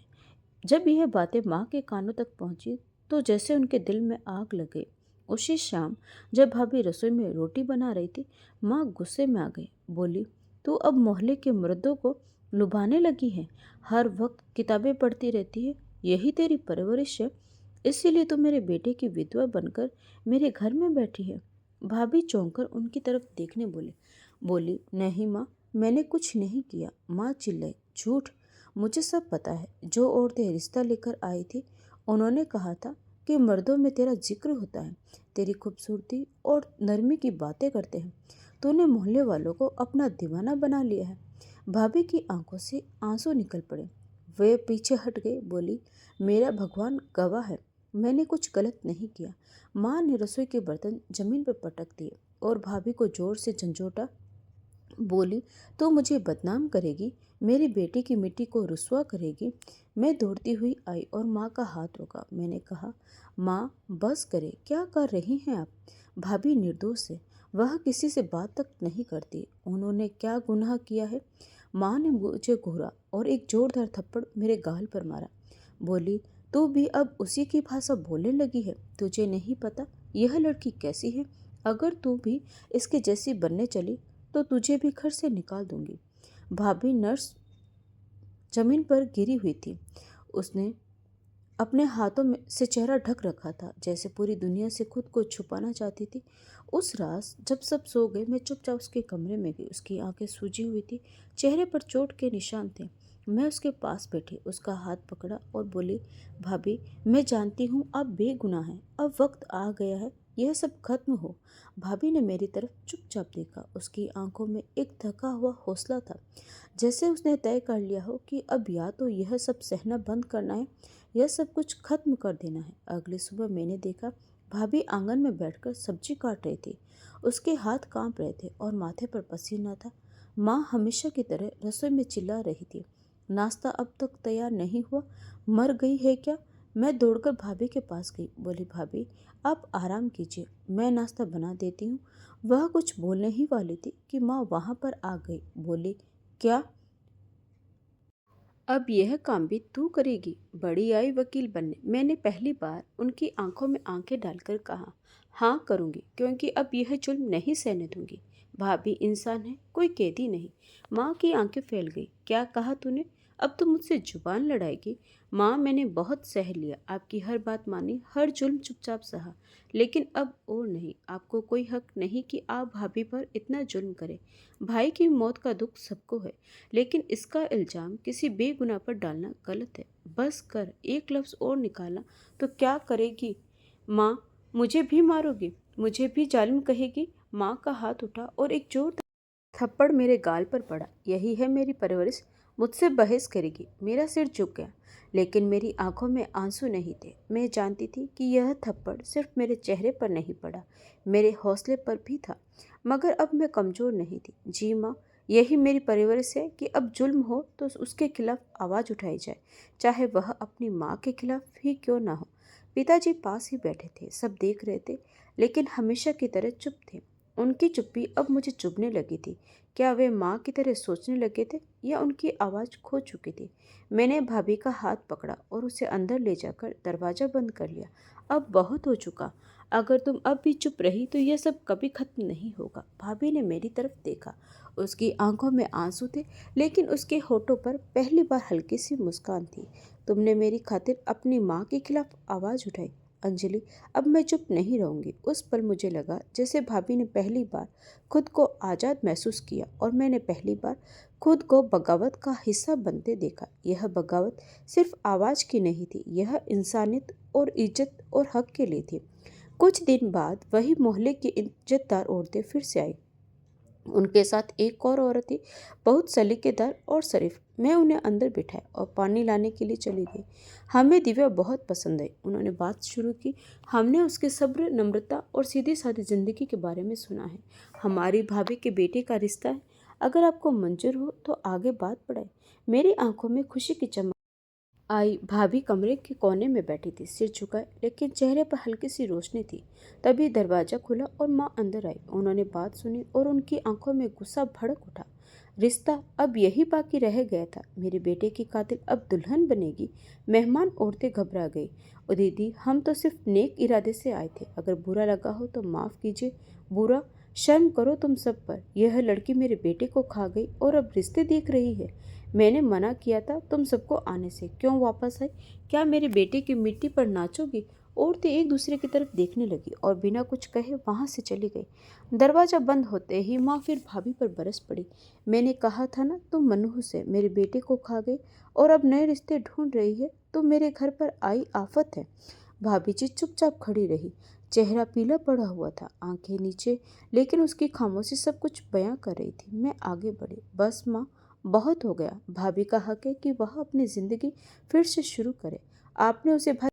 जब यह बातें माँ के कानों तक पहुँची तो जैसे उनके दिल में आग लग गई। उसी शाम जब भाभी रसोई में रोटी बना रही थी, माँ गुस्से में आ गई। बोली, तू अब मोहल्ले के मर्दों को लुभाने लगी है। हर वक्त किताबें पढ़ती रहती है, यही तेरी परवरिश है। इसीलिए तो मेरे बेटे की विधवा बनकर मेरे घर में बैठी है। भाभी चौंक कर उनकी तरफ देखने बोली, नहीं माँ, मैंने कुछ नहीं किया। माँ चिल्लाई, झूठ, मुझे सब पता है। जो औरतें रिश्ता लेकर आई थी, उन्होंने कहा था कि मर्दों में तेरा जिक्र होता है, तेरी खूबसूरती और नरमी की बातें करते हैं। तूने मोहल्ले वालों को अपना दीवाना बना लिया है। भाभी की आंखों से आंसू निकल पड़े। वे पीछे हट गई। बोली, मेरा भगवान गवाह है, मैंने कुछ गलत नहीं किया। माँ ने रसोई के बर्तन जमीन पर पटक दिए और भाभी को जोर से झंझोटा। बोली, तो मुझे बदनाम करेगी, मेरी बेटी की मिट्टी को रुस्वा करेगी। मैं दौड़ती हुई आई और माँ का हाथ रोका। मैंने कहा, माँ, बस करे, क्या कर रही हैं आप? भाभी निर्दोष है, वह किसी से बात तक नहीं करती। उन्होंने क्या गुनाह किया है? माँ ने मुझे घूरा और एक जोरदार थप्पड़ मेरे गाल पर मारा। बोली, तू भी अब उसी की भाषा बोलने लगी है? तुझे नहीं पता यह लड़की कैसी है? अगर तू भी इसके जैसी बनने चली तो तुझे भी घर से निकाल दूंगी। भाभी नर्स जमीन पर गिरी हुई थी। उसने अपने हाथों में से चेहरा ढक रखा था, जैसे पूरी दुनिया से खुद को छुपाना चाहती थी। उस रात जब सब सो गए, मैं चुपचाप उसके कमरे में गई। उसकी आंखें सूजी हुई थी, चेहरे पर चोट के निशान थे। मैं उसके पास बैठी, उसका हाथ पकड़ा और बोली, भाभी, मैं जानती हूँ आप बेगुनाह हैं। अब वक्त आ गया है यह सब खत्म हो। भाभी ने मेरी तरफ चुपचाप देखा। उसकी आंखों में एक थका हुआ हौसला था, जैसे उसने तय कर लिया हो कि अब या तो यह सब सहना बंद करना है या सब कुछ खत्म कर देना है। अगली सुबह मैंने देखा भाभी आंगन में बैठकर सब्जी काट रही थी। उसके हाथ कांप रहे थे और माथे पर पसीना था। माँ हमेशा की तरह रसोई में चिल्ला रही थी, नाश्ता अब तक तैयार नहीं हुआ, मर गई है क्या? मैं दौड़कर भाभी के पास गई। बोली, भाभी आप आराम कीजिए, मैं नाश्ता बना देती हूँ। वह कुछ बोलने ही वाली थी कि माँ वहाँ पर आ गई। बोली, क्या अब यह काम भी तू करेगी? बड़ी आई वकील बनने। मैंने पहली बार उनकी आंखों में आंखें डालकर कहा, हाँ करूँगी, क्योंकि अब यह जुल्म नहीं सहने दूंगी। भाभी इंसान है, कोई कैदी नहीं। माँ की आंखें फैल गई। क्या कहा तूने? अब तू मुझसे जुबान लड़ाएगी? माँ मैंने बहुत सह लिया, आपकी हर बात मानी, हर जुल्म चुपचाप सहा, लेकिन अब और नहीं। आपको कोई हक नहीं कि आप भाभी पर इतना जुल्म करें। भाई की मौत का दुख सबको है, लेकिन इसका इल्ज़ाम किसी बेगुनाह पर डालना गलत है। बस कर, एक लफ्ज़ और निकाला तो क्या करेगी? माँ मुझे भी मारोगी? मुझे भी जालिम कहेगी? माँ का हाथ उठा और एक जोर थप्पड़ मेरे गाल पर पड़ा। यही है मेरी परवरिश? मुझसे बहस करेगी? मेरा सिर झुक गया, लेकिन मेरी आंखों में आंसू नहीं थे। मैं जानती थी कि यह थप्पड़ सिर्फ मेरे चेहरे पर नहीं पड़ा, मेरे हौसले पर भी था। मगर अब मैं कमज़ोर नहीं थी। जी माँ, यही मेरी परवरिश है कि अब जुल्म हो तो उसके खिलाफ आवाज़ उठाई जाए, चाहे वह अपनी माँ के खिलाफ ही क्यों ना हो। पिताजी पास ही बैठे थे, सब देख रहे थे, लेकिन हमेशा की तरह चुप थे। उनकी चुप्पी अब मुझे चुभने लगी थी। क्या वे माँ की तरह सोचने लगे थे या उनकी आवाज़ खो चुकी थी? मैंने भाभी का हाथ पकड़ा और उसे अंदर ले जाकर दरवाज़ा बंद कर लिया। अब बहुत हो चुका। अगर तुम अब भी चुप रही तो यह सब कभी खत्म नहीं होगा। भाभी ने मेरी तरफ देखा। उसकी आंखों में आंसू थे, लेकिन उसके होठों पर पहली बार हल्की सी मुस्कान थी। तुमने मेरी खातिर अपनी माँ के खिलाफ आवाज़ उठाई अंजलि, अब मैं चुप नहीं रहूंगी। उस पल मुझे लगा जैसे भाभी ने पहली बार खुद को आज़ाद महसूस किया और मैंने पहली बार खुद को बगावत का हिस्सा बनते देखा। यह बगावत सिर्फ आवाज़ की नहीं थी, यह इंसानियत और इज्जत और हक के लिए थी। कुछ दिन बाद वही मोहल्ले की इज्जतदार औरतें फिर से आई। उनके साथ एक और औरत थी, बहुत सलीकेदार और शरीफ। मैं उन्हें अंदर बिठाया और पानी लाने के लिए चली गई। हमें दिव्या बहुत पसंद आई। उन्होंने बात शुरू की। हमने उसके सब्र, नम्रता और सीधी सादी ज़िंदगी के बारे में सुना है। हमारी भाभी के बेटे का रिश्ता है। अगर आपको मंजूर हो तो आगे बात बढ़ाए। मेरी आंखों में खुशी की चमक आई। भाभी कमरे के कोने में बैठी थी, सिर झुकाए, लेकिन चेहरे पर हल्की सी रोशनी थी। तभी दरवाजा खुला और माँ अंदर आई। उन्होंने बात सुनी और उनकी आंखों में गुस्सा भड़क उठा। रिश्ता अब यही बाकी रह गया था। मेरे बेटे की कातिल अब दुल्हन बनेगी। मेहमान औरतें घबरा गई। ओ दीदी, हम तो सिर्फ नेक इरादे से आए थे, अगर बुरा लगा हो तो माफ़ कीजिए। बुरा? शर्म करो तुम सब पर। यह लड़की मेरे बेटे को खा गई और अब रिश्ते देख रही है। मैंने मना किया था तुम सबको आने से, क्यों वापस आई? क्या मेरे बेटे की मिट्टी पर नाचोगी? औरतें एक दूसरे की तरफ देखने लगी और बिना कुछ कहे वहां से चली गई। दरवाजा बंद होते ही माँ फिर भाभी पर बरस पड़ी। मैंने कहा था ना, तुम मनहूस है, मेरे बेटे को खा गई और अब नए रिश्ते ढूंढ रही है। तो मेरे घर पर आई आफत है। भाभी जी चुपचाप खड़ी रही। चेहरा पीला पड़ा हुआ था, आंखें नीचे, लेकिन उसकी खामोशी सब कुछ बयां कर रही थी। मैं आगे बढ़ी। बस माँ, बहुत हो गया। भाभी का हक है कि वह अपनी जिंदगी फिर से शुरू करे। आपने उसे भाई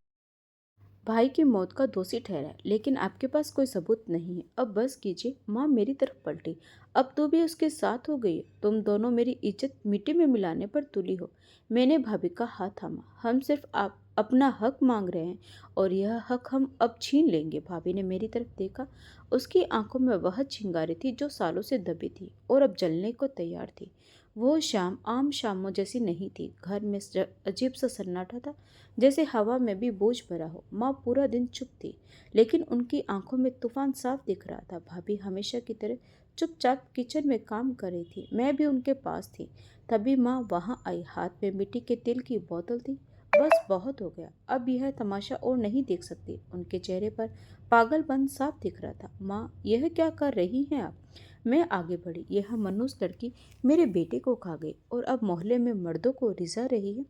भाई की मौत का दोषी ठहराया, लेकिन आपके पास कोई सबूत नहीं है। अब बस कीजिए। माँ मेरी तरफ पलटी। अब तो भी उसके साथ हो गई है। तुम दोनों मेरी इज्जत मिट्टी में मिलाने पर तुली हो। मैंने भाभी का हाथ थामा। हम सिर्फ आप अपना हक मांग रहे हैं और यह हक हम अब छीन लेंगे। भाभी ने मेरी तरफ देखा। उसकी आंखों में वह चिंगारी थी जो सालों से दबी थी और अब जलने को तैयार थी। वो शाम आम शामों जैसी नहीं थी। घर में अजीब सा सन्नाटा था, जैसे हवा में भी बोझ भरा हो। माँ पूरा दिन चुप थी, लेकिन उनकी आंखों में तूफान साफ दिख रहा था। भाभी हमेशा की तरह चुपचाप किचन में काम कर रही थी। मैं भी उनके पास थी। तभी माँ वहाँ आई। हाथ में मिट्टी के तेल की बोतल थी। बस बहुत हो गया, अब यह तमाशा और नहीं देख सकती। उनके चेहरे पर पागलपन साफ दिख रहा था। माँ, यह क्या कर रही हैं आप? मैं आगे बढ़ी। यह मनूस लड़की मेरे बेटे को खा गई और अब मोहल्ले में मर्दों को रिझा रही है।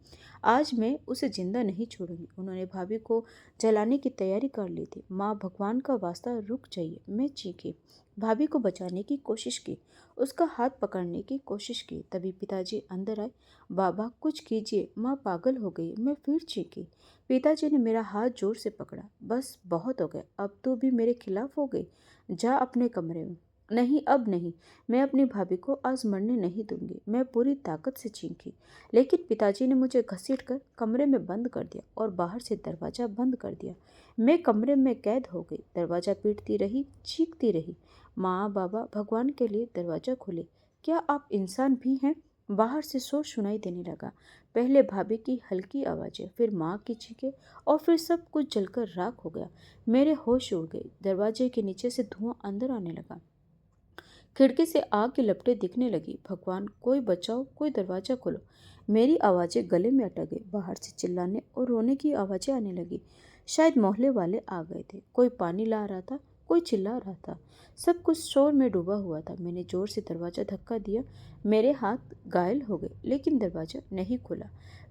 आज मैं उसे जिंदा नहीं छोड़ूंगी। उन्होंने भाभी को जलाने की तैयारी कर ली थी। माँ, भगवान का वास्ता रुक जाइए, मैं चीखी। भाभी को बचाने की कोशिश की, उसका हाथ पकड़ने की कोशिश की। तभी पिताजी अंदर आए। बाबा, कुछ कीजिए, माँ पागल हो गई, मैं फिर चीखी। पिताजी ने मेरा हाथ जोर से पकड़ा। बस, बहुत हो गया, अब तू भी मेरे खिलाफ हो गई। जा अपने कमरे में। नहीं, अब नहीं, मैं अपनी भाभी को आज मरने नहीं दूंगी, मैं पूरी ताकत से चीखी। लेकिन पिताजी ने मुझे घसीटकर कमरे में बंद कर दिया और बाहर से दरवाज़ा बंद कर दिया। मैं कमरे में कैद हो गई। दरवाज़ा पीटती रही, चीखती रही, माँ, बाबा, भगवान के लिए दरवाज़ा खोले, क्या आप इंसान भी हैं? बाहर से शोर सुनाई देने लगा। पहले भाभी की हल्की आवाज़ें, फिर माँ की चीखें और फिर सब कुछ जलकर राख हो गया। मेरे होश उड़ गए। दरवाजे के नीचे से धुआं अंदर आने लगा। खिड़की से आग की लपटें दिखने लगी। भगवान, कोई बचाओ, कोई दरवाज़ा खोलो। मेरी आवाज़ें गले में अटक गई। बाहर से चिल्लाने और रोने की आवाज़ें आने लगी। शायद मोहल्ले वाले आ गए थे। कोई पानी ला रहा था, कोई चिल्ला रहा था। सब कुछ शोर में डूबा हुआ था। मैंने जोर से दरवाज़ा धक्का दिया। मेरे हाथ घायल हो गए, लेकिन दरवाज़ा नहीं खुला।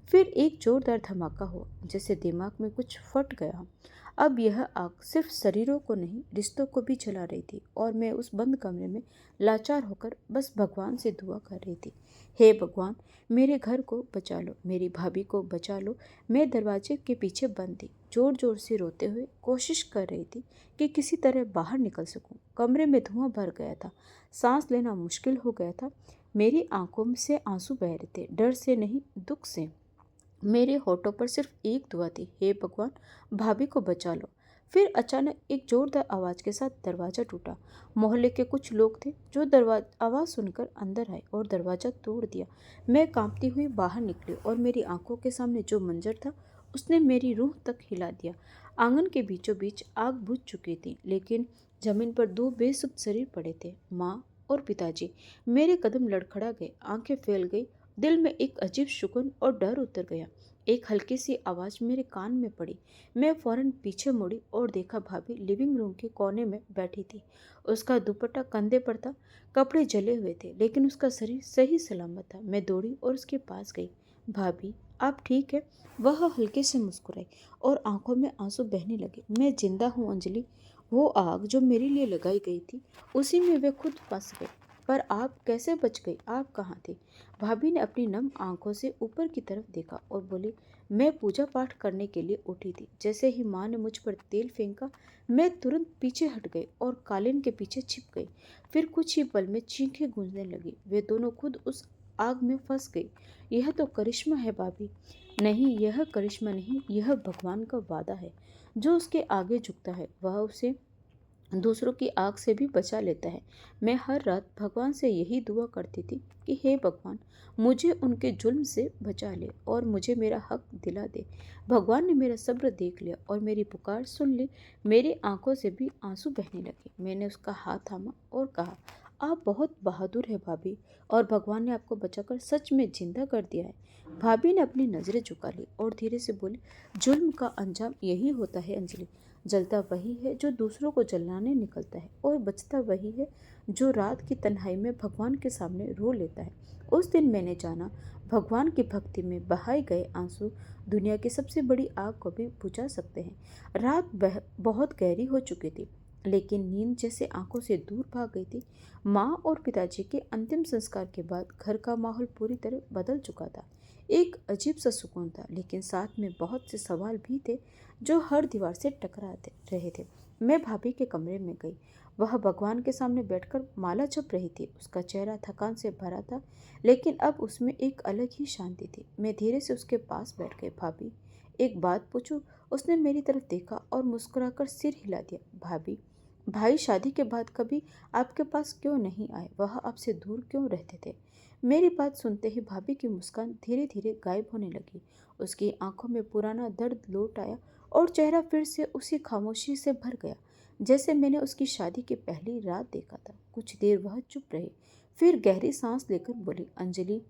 फिर एक जोरदार धमाका हुआ, जैसे दिमाग में कुछ फट गया। अब यह आग सिर्फ शरीरों को नहीं, रिश्तों को भी जला रही थी और मैं उस बंद कमरे में लाचार होकर बस भगवान से दुआ कर रही थी। हे भगवान, मेरे घर को बचा लो, मेरी भाभी को बचा लो। मैं दरवाजे के पीछे बंद थी, जोर जोर से रोते हुए कोशिश कर रही थी कि किसी तरह बाहर निकल सकूं। कमरे में धुआं भर गया था, सांस लेना मुश्किल हो गया था। मेरी आंखों से आंसू बह रहे थे, डर से नहीं, दुख से। मेरे होठों पर सिर्फ एक दुआ थी, हे भगवान, भाभी को बचा लो। फिर अचानक एक जोरदार आवाज़ के साथ दरवाज़ा टूटा। मोहल्ले के कुछ लोग थे जो दरवाजा आवाज़ सुनकर अंदर आए और दरवाज़ा तोड़ दिया। मैं कांपती हुई बाहर निकली और मेरी आंखों के सामने जो मंजर था उसने मेरी रूह तक हिला दिया। आंगन के बीचों बीच आग बुझ चुकी थी, लेकिन जमीन पर दो बेसुध शरीर पड़े थे, माँ और पिताजी। मेरे कदम लड़खड़ा गए, आंखें फैल गई, दिल में एक अजीब सुकून और डर उतर गया। एक हल्की सी आवाज़ मेरे कान में पड़ी। मैं फौरन पीछे मुड़ी और देखा भाभी लिविंग रूम के कोने में बैठी थी। उसका दुपट्टा कंधे पर था, कपड़े जले हुए थे, लेकिन उसका शरीर सही सलामत था। मैं दौड़ी और उसके पास गई। भाभी, आप ठीक है? वह हल्के से मुस्कुराई और आंखों में आंसू बहने लगे। मैं जिंदा हूँ अंजलि। वो आग जो मेरे लिए लगाई गई थी, उसी में वे खुद फंस गए। पर आप कैसे बच गई? आप कहाँ थे? भाभी ने अपनी नम आंखों से ऊपर की तरफ देखा और बोली, मैं पूजा पाठ करने के लिए उठी थी। जैसे ही माँ ने मुझ पर तेल फेंका, मैं तुरंत पीछे हट गई और कालीन के पीछे छिप गई। फिर कुछ ही पल में चीखें गूंजने लगी। वे दोनों खुद उस आग में फंस गई। यह तो करिश्मा है भाभी। नहीं, यह करिश्मा नहीं, यह भगवान का वादा है। जो उसके आगे झुकता है वह उसे दूसरों की आग से भी बचा लेता है। मैं हर रात भगवान से यही दुआ करती थी कि हे भगवान, मुझे उनके जुल्म से बचा ले और मुझे मेरा हक दिला दे। भगवान ने मेरा सब्र देख लिया और मेरी पुकार सुन ली। मेरी आंखों से भी आंसू बहने लगे। मैंने उसका हाथ थामा और कहा, आप बहुत बहादुर है भाभी, और भगवान ने आपको बचाकर सच में जिंदा कर दिया है। भाभी ने अपनी नज़रें झुका ली और धीरे से बोली, जुल्म का अंजाम यही होता है अंजलि। जलता वही है जो दूसरों को जलाने निकलता है, और बचता वही है जो रात की तन्हाई में भगवान के सामने रो लेता है। उस दिन मैंने जाना, भगवान की भक्ति में बहाए गए आंसू दुनिया की सबसे बड़ी आग को भी बुझा सकते हैं। रात बहुत गहरी हो चुकी थी, लेकिन नींद जैसे आंखों से दूर भाग गई थी। माँ और पिताजी के अंतिम संस्कार के बाद घर का माहौल पूरी तरह बदल चुका था। एक अजीब सा सुकून था, लेकिन साथ में बहुत से सवाल भी थे जो हर दीवार से टकराते रहे थे। मैं भाभी के कमरे में गई। वह भगवान के सामने बैठकर माला जप रही थी। उसका चेहरा थकान से भरा था, लेकिन अब उसमें एक अलग ही शांति थी। मैं धीरे से उसके पास बैठ गई। भाभी, एक बात पूछूं? उसने मेरी तरफ देखा और मुस्कुराकर सिर हिला दिया। भाभी, भाई शादी के बाद कभी आपके पास क्यों नहीं आए? वह आपसे दूर क्यों रहते थे? मेरी बात सुनते ही भाभी की मुस्कान धीरे धीरे गायब होने लगी। उसकी आंखों में पुराना दर्द लौट आया और चेहरा फिर से उसी खामोशी से भर गया, जैसे मैंने उसकी शादी की पहली रात देखा था। कुछ देर वह चुप रही, फिर गहरी सांस लेकर बोली, अंजलि,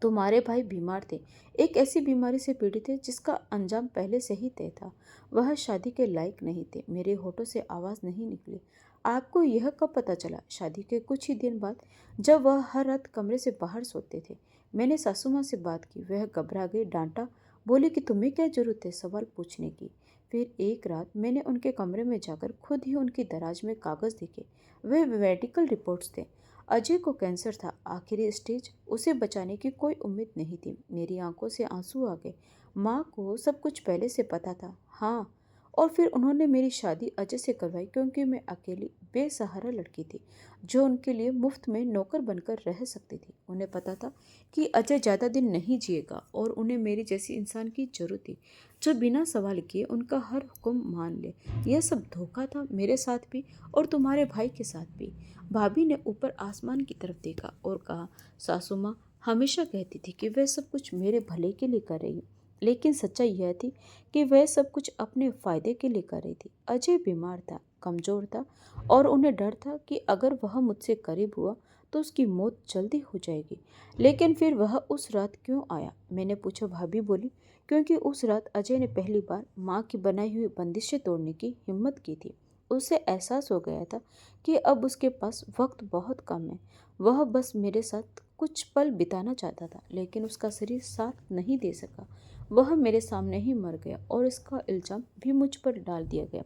तुम्हारे भाई बीमार थे, एक ऐसी बीमारी से पीड़ित थे जिसका अंजाम पहले से ही तय था। वह शादी के लायक नहीं थे। मेरे होठों से आवाज़ नहीं निकली। आपको यह कब पता चला? शादी के कुछ ही दिन बाद, जब वह हर रात कमरे से बाहर सोते थे। मैंने सासू माँ से बात की। वह घबरा गई, डांटा, बोली कि तुम्हें क्या जरूरत है सवाल पूछने की। फिर एक रात मैंने उनके कमरे में जाकर खुद ही उनकी दराज में कागज देखे। वे मेडिकल रिपोर्ट्स थे। अजय को कैंसर था, आखिरी स्टेज। उसे बचाने की कोई उम्मीद नहीं थी। मेरी आंखों से आंसू आ गए। माँ को सब कुछ पहले से पता था। हाँ, और फिर उन्होंने मेरी शादी अजय से करवाई, क्योंकि मैं अकेली बेसहारा लड़की थी जो उनके लिए मुफ्त में नौकर बनकर रह सकती थी। उन्हें पता था कि अजय ज़्यादा दिन नहीं जिएगा और उन्हें मेरी जैसी इंसान की जरूरत थी जो बिना सवाल किए उनका हर हुक्म मान ले। यह सब धोखा था, मेरे साथ भी और तुम्हारे भाई के साथ भी। भाभी ने ऊपर आसमान की तरफ देखा और कहा, सासू माँ हमेशा कहती थी कि वह सब कुछ मेरे भले के लिए कर रही, लेकिन सच्चाई यह थी कि वह सब कुछ अपने फायदे के लिए कर रही थी। अजय बीमार था, कमजोर था, और उन्हें डर था कि अगर वह मुझसे करीब हुआ तो उसकी मौत जल्दी हो जाएगी। लेकिन फिर वह उस रात क्यों आया? मैंने पूछा। भाभी बोली, क्योंकि उस रात अजय ने पहली बार माँ की बनाई हुई बंदिशें तोड़ने की हिम्मत की थी। उसे एहसास हो गया था कि अब उसके पास वक्त बहुत कम है। वह बस मेरे साथ कुछ पल बिताना चाहता था, लेकिन उसका शरीर साथ नहीं दे सका। वह मेरे सामने ही मर गया और इसका इल्जाम भी मुझ पर डाल दिया गया।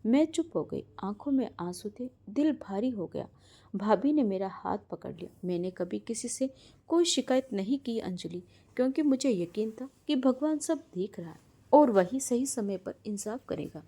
मैं चुप हो गई, आंखों में आंसू थे, दिल भारी हो गया। भाभी ने मेरा हाथ पकड़ लिया। मैंने कभी किसी से कोई शिकायत नहीं की अंजलि, क्योंकि मुझे यकीन था कि भगवान सब देख रहा है और वही सही समय पर इंसाफ करेगा।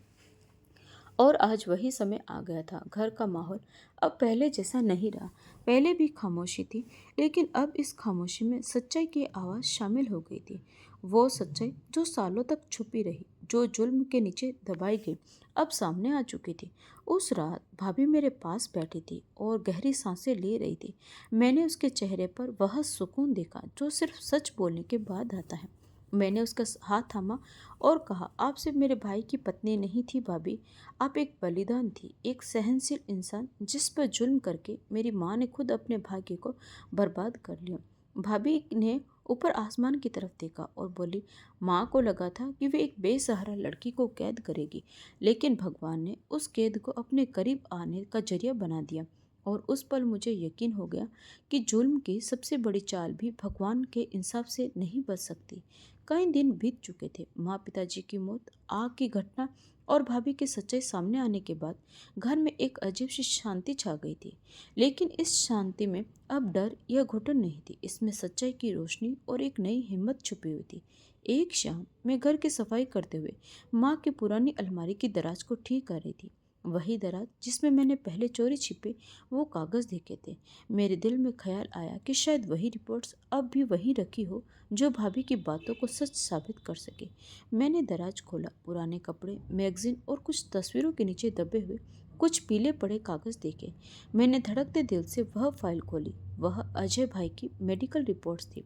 और आज वही समय आ गया था। घर का माहौल अब पहले जैसा नहीं रहा। पहले भी खामोशी थी, लेकिन अब इस खामोशी में सच्चाई की आवाज़ शामिल हो गई थी। वो सच्चाई जो सालों तक छुपी रही, जो जुल्म के नीचे दबाई गई, अब सामने आ चुकी थी। उस रात भाभी मेरे पास बैठी थी और गहरी सांसें ले रही थी। मैंने उसके चेहरे पर वह सुकून देखा जो सिर्फ सच बोलने के बाद आता है। मैंने उसका हाथ थामा और कहा, आप सिर्फ मेरे भाई की पत्नी नहीं थी भाभी, आप एक बलिदान थी, एक सहनशील इंसान जिस पर जुल्म करके मेरी माँ ने खुद अपने भाग्य को बर्बाद कर लिया। भाभी ने ऊपर आसमान की तरफ देखा और बोली, माँ को लगा था कि वे एक बेसहारा लड़की को कैद करेगी, लेकिन भगवान ने उस कैद को अपने करीब आने का जरिया बना दिया। और उस पल मुझे यकीन हो गया कि जुल्म की सबसे बड़ी चाल भी भगवान के इंसाफ से नहीं बच सकती। कई दिन बीत चुके थे। माँ, पिताजी की मौत, आग की घटना और भाभी की सच्चाई सामने आने के बाद घर में एक अजीब सी शांति छा गई थी। लेकिन इस शांति में अब डर या घुटन नहीं थी, इसमें सच्चाई की रोशनी और एक नई हिम्मत छुपी हुई थी। एक शाम मैं घर की सफाई करते हुए माँ की पुरानी अलमारी की दराज को ठीक कर रही थी। वही दराज जिसमें मैंने पहले चोरी छिपे वो कागज़ देखे थे। मेरे दिल में ख्याल आया कि शायद वही रिपोर्ट्स अब भी वहीं रखी हो जो भाभी की बातों को सच साबित कर सके। मैंने दराज खोला। पुराने कपड़े, मैगजीन और कुछ तस्वीरों के नीचे दबे हुए कुछ पीले पड़े कागज देखे। मैंने धड़कते दिल से वह फाइल खोली। वह अजय भाई की मेडिकल रिपोर्ट्स थी।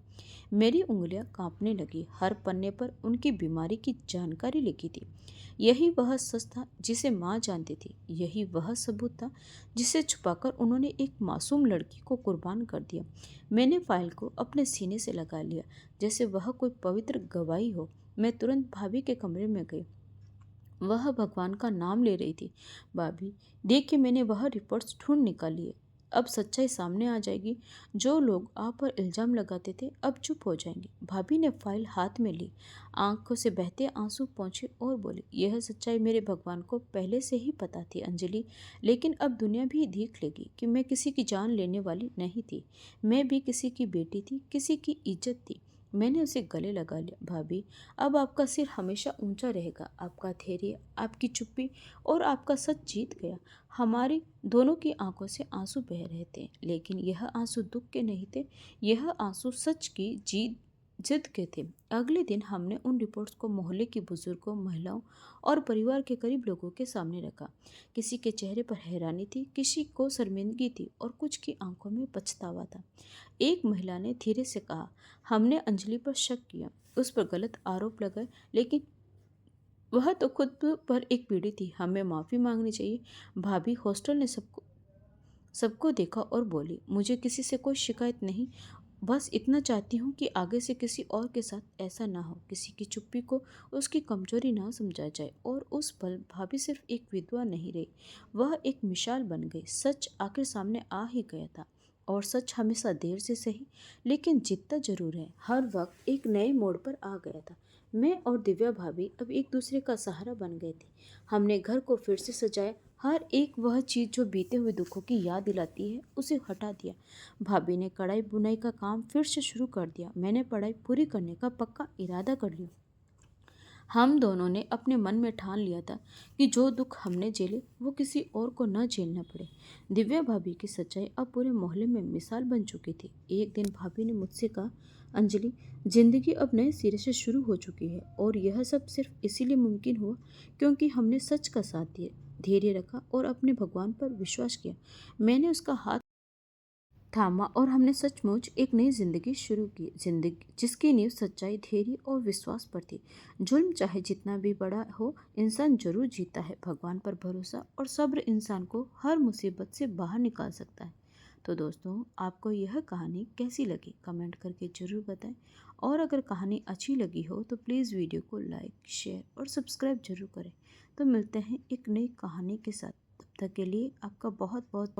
मेरी उंगलियां कांपने लगी। हर पन्ने पर उनकी बीमारी की जानकारी लिखी थी। यही वह सच था जिसे माँ जानती थी। यही वह सबूत था जिसे छुपाकर उन्होंने एक मासूम लड़की को कुर्बान कर दिया। मैंने फाइल को अपने सीने से लगा लिया जैसे वह कोई पवित्र गवाही हो। मैं तुरंत भाभी के कमरे में गई। वह भगवान का नाम ले रही थी। भाभी, देखिए, मैंने वह रिपोर्ट्स ढूंढ निकाली है। अब सच्चाई सामने आ जाएगी। जो लोग आप पर इल्जाम लगाते थे अब चुप हो जाएंगे। भाभी ने फाइल हाथ में ली, आंखों से बहते आंसू पहुंचे और बोली, यह सच्चाई मेरे भगवान को पहले से ही पता थी अंजलि, लेकिन अब दुनिया भी देख लेगी कि मैं किसी की जान लेने वाली नहीं थी। मैं भी किसी की बेटी थी, किसी की इज्जत थी। मैंने उसे गले लगा लिया। भाभी, अब आपका सिर हमेशा ऊंचा रहेगा। आपका धैर्य, आपकी चुप्पी और आपका सच जीत गया। हमारी दोनों की आंखों से आंसू बह रहे थे, लेकिन यह आंसू दुख के नहीं थे, यह आंसू सच की जीत जिद के थे। अगले दिन हमने उन रिपोर्ट्स को मोहल्ले की बुजुर्गों, महिलाओं और परिवार के करीब लोगों के सामने रखा। किसी के चेहरे पर हैरानी थी, किसी को शर्मिंदगी थी और कुछ की आंखों में पछतावा था। एक महिला ने धीरे से कहा, हमने अंजलि पर शक किया, उस पर गलत आरोप लगाए, लेकिन वह तो खुद पर एक पीढ़ी थी, हमें माफ़ी मांगनी चाहिए। भाभी हॉस्टल ने सबको सबको देखा और बोली, मुझे किसी से कोई शिकायत नहीं, बस इतना चाहती हूँ कि आगे से किसी और के साथ ऐसा ना हो, किसी की चुप्पी को उसकी कमजोरी ना समझा जाए। और उस पल भाभी सिर्फ एक विधवा नहीं रही, वह एक मिसाल बन गई। सच आखिर सामने आ ही गया था, और सच हमेशा देर से सही लेकिन जीतता जरूर है। हर वक्त एक नए मोड़ पर आ गया था। मैं और दिव्या भाभी अब एक दूसरे का सहारा बन गए थे। हमने घर को फिर से सजाया, हर एक वह चीज़ जो बीते हुए दुखों की याद दिलाती है उसे हटा दिया। भाभी ने कढ़ाई बुनाई का काम फिर से शुरू कर दिया। मैंने पढ़ाई पूरी करने का पक्का इरादा कर लिया। हम दोनों ने अपने मन में ठान लिया था कि जो दुख हमने झेले वो किसी और को न झेलना पड़े। दिव्या भाभी की सच्चाई अब पूरे मोहल्ले में मिसाल बन चुकी थी। एक दिन भाभी ने मुझसे कहा, अंजलि, जिंदगी अब नए सिरे से शुरू हो चुकी है, और यह सब सिर्फ इसीलिए मुमकिन हुआ क्योंकि हमने सच का साथ दिया, धैर्य रखा और अपने भगवान पर विश्वास किया। मैंने उसका हाथ थामा और हमने सचमुच एक नई जिंदगी शुरू की, जिंदगी जिसकी नींव सच्चाई, धैर्य और विश्वास पर थी। जुल्म चाहे जितना भी बड़ा हो, इंसान जरूर जीता है। भगवान पर भरोसा और सब्र इंसान को हर मुसीबत से बाहर निकाल सकता है। तो दोस्तों, आपको यह कहानी कैसी लगी कमेंट करके ज़रूर बताएं। और अगर कहानी अच्छी लगी हो तो प्लीज़ वीडियो को लाइक, शेयर और सब्सक्राइब जरूर करें। तो मिलते हैं एक नई कहानी के साथ। तब तक के लिए आपका बहुत बहुत